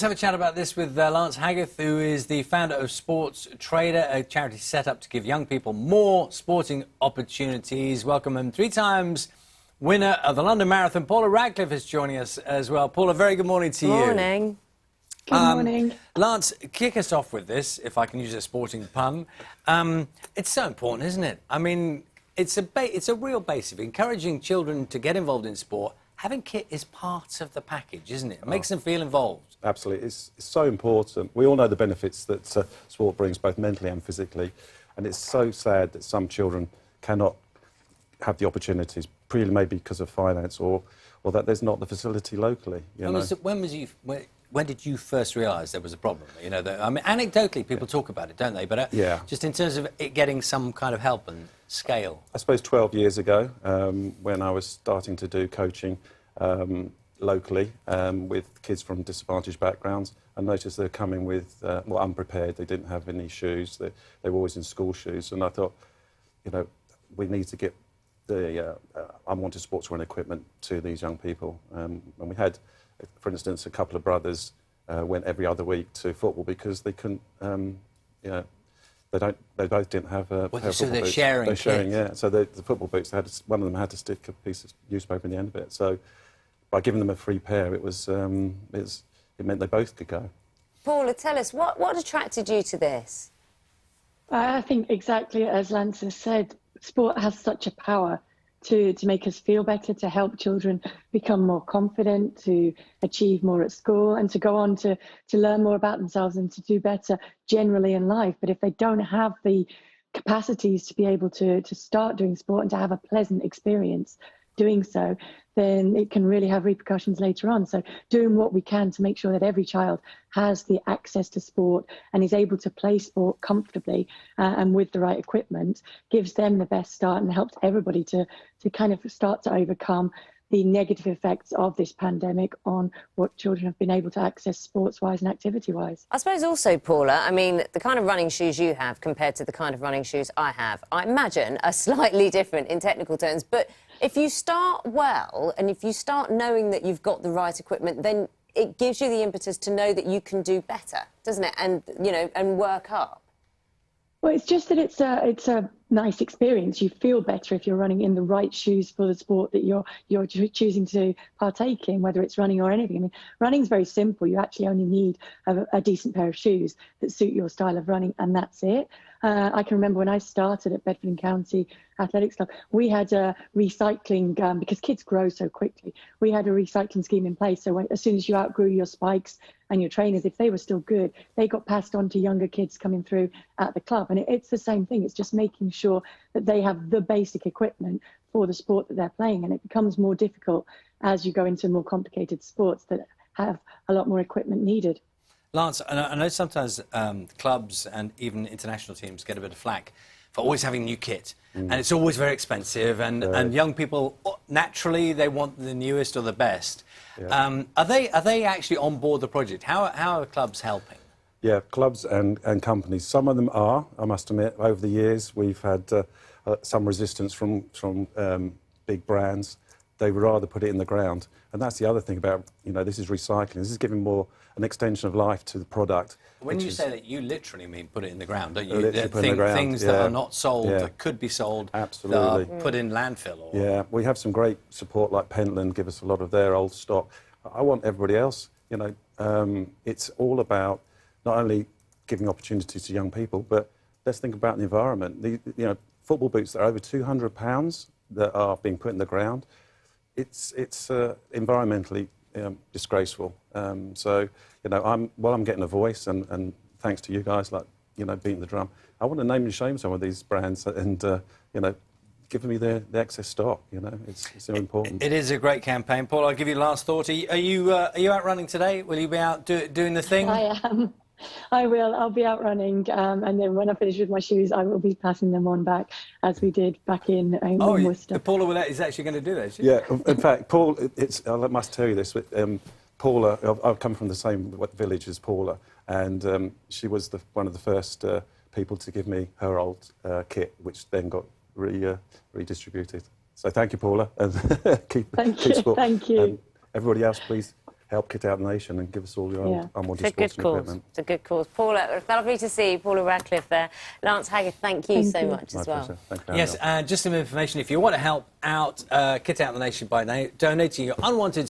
Let's have a chat about this with Lance Haggith, who is the founder of Sports Trader, a charity set up to give young people more sporting opportunities. Welcome, and 3 times winner of the London Marathon, Paula Radcliffe, is joining us as well. Paula, very good morning to you. Morning. Good morning. Lance, kick us off with this, if I can use a sporting pun. It's so important, isn't it? I mean, it's a real base of encouraging children to get involved in sport. Having kit is part of the package, isn't it? It makes them feel involved. Absolutely. It's so important. We all know the benefits that sport brings, both mentally and physically. And it's so sad that some children cannot have the opportunities, purely maybe because of finance or that there's not the facility locally. When did you first realise there was a problem? You know, I mean, anecdotally, people talk about it, don't they? But just in terms of it getting some kind of help and scale. I suppose 12 years ago, when I was starting to do coaching locally with kids from disadvantaged backgrounds, I noticed they were coming with, unprepared. They didn't have any shoes. They were always in school shoes. And I thought, you know, we need to get the unwanted sportswear equipment to these young people. And we had, for instance, a couple of brothers went every other week to football because they couldn't, they both didn't have a pair of so football they're boots. sharing They're sharing, kit. yeah. So the football boots, one of them had to stick a piece of newspaper in the end of it. So by giving them a free pair, it meant they both could go. Paula, tell us, what attracted you to this? I think exactly as Lance has said, sport has such a power to make us feel better, to help children become more confident, to achieve more at school and to go on to learn more about themselves and to do better generally in life. But if they don't have the capacities to be able to start doing sport and to have a pleasant experience doing so, then it can really have repercussions later on. So doing what we can to make sure that every child has the access to sport and is able to play sport comfortably and with the right equipment gives them the best start and helps everybody to kind of start to overcome the negative effects of this pandemic on what children have been able to access sports-wise and activity-wise. I suppose also, Paula, I mean, the kind of running shoes you have compared to the kind of running shoes I have, I imagine are slightly different in technical terms. But if you start well and if you start knowing that you've got the right equipment, then it gives you the impetus to know that you can do better, doesn't it? And, you know, and work up. Well, it's just that it's a nice experience. You feel better if you're running in the right shoes for the sport that you're choosing to partake in, whether it's running or anything. I mean, running's very simple. You actually only need a decent pair of shoes that suit your style of running, and that's it. I can remember when I started at Bedford and County Athletics Club, we had a recycling, because kids grow so quickly, we had a recycling scheme in place. So as soon as you outgrew your spikes and your trainers, if they were still good, they got passed on to younger kids coming through at the club. And it's the same thing. It's just making sure that they have the basic equipment for the sport that they're playing. And it becomes more difficult as you go into more complicated sports that have a lot more equipment needed. Lance, I know sometimes clubs and even international teams get a bit of flack for always having new kit, and it's always very expensive, and young people, naturally, they want the newest or the best. Yeah. Are they actually on board the project? How are clubs helping? Yeah, clubs and companies. Some of them are, I must admit. Over the years, we've had some resistance from big brands. They would rather put it in the ground. And that's the other thing about, you know, this is recycling. This is giving more an extension of life to the product. When you say that, you literally mean put it in the ground, don't you? Literally put it in the ground. Things that are not sold, that could be sold, absolutely, that are put in landfill. Or... Yeah, we have some great support, like Pentland give us a lot of their old stock. I want everybody else, you know, it's all about not only giving opportunities to young people, but let's think about the environment. You know, football boots that are over £200 that are being put in the ground. It's environmentally disgraceful. So, you know, while I'm getting a voice, and thanks to you guys, like, you know, beating the drum, I want to name and shame some of these brands and, you know, giving me the excess stock. You know, it's so important. It is a great campaign. Paul, I'll give you the last thought. Are you out running today? Will you be out doing the thing? I am. I will. I'll be out running, and then when I finish with my shoes, I will be passing them on back, as we did back in Worcester. Paula is actually going to do that, is she? Yeah, in fact, Paul, I must tell you this, but Paula, I've come from the same village as Paula, and she was one of the first people to give me her old kit, which then got redistributed. So thank you, Paula, and keep sport. Thank you. Everybody else, please help Kit Out the Nation and give us all your own unwanted It's a good sporting cause. equipment. It's a good cause. Paula, lovely to see you. Paula Radcliffe there. Lance Haggith, thank you so much My as well. pleasure. Thank you for having Yes, me on. and just some information. If you want to help out Kit Out the Nation by donating your unwanted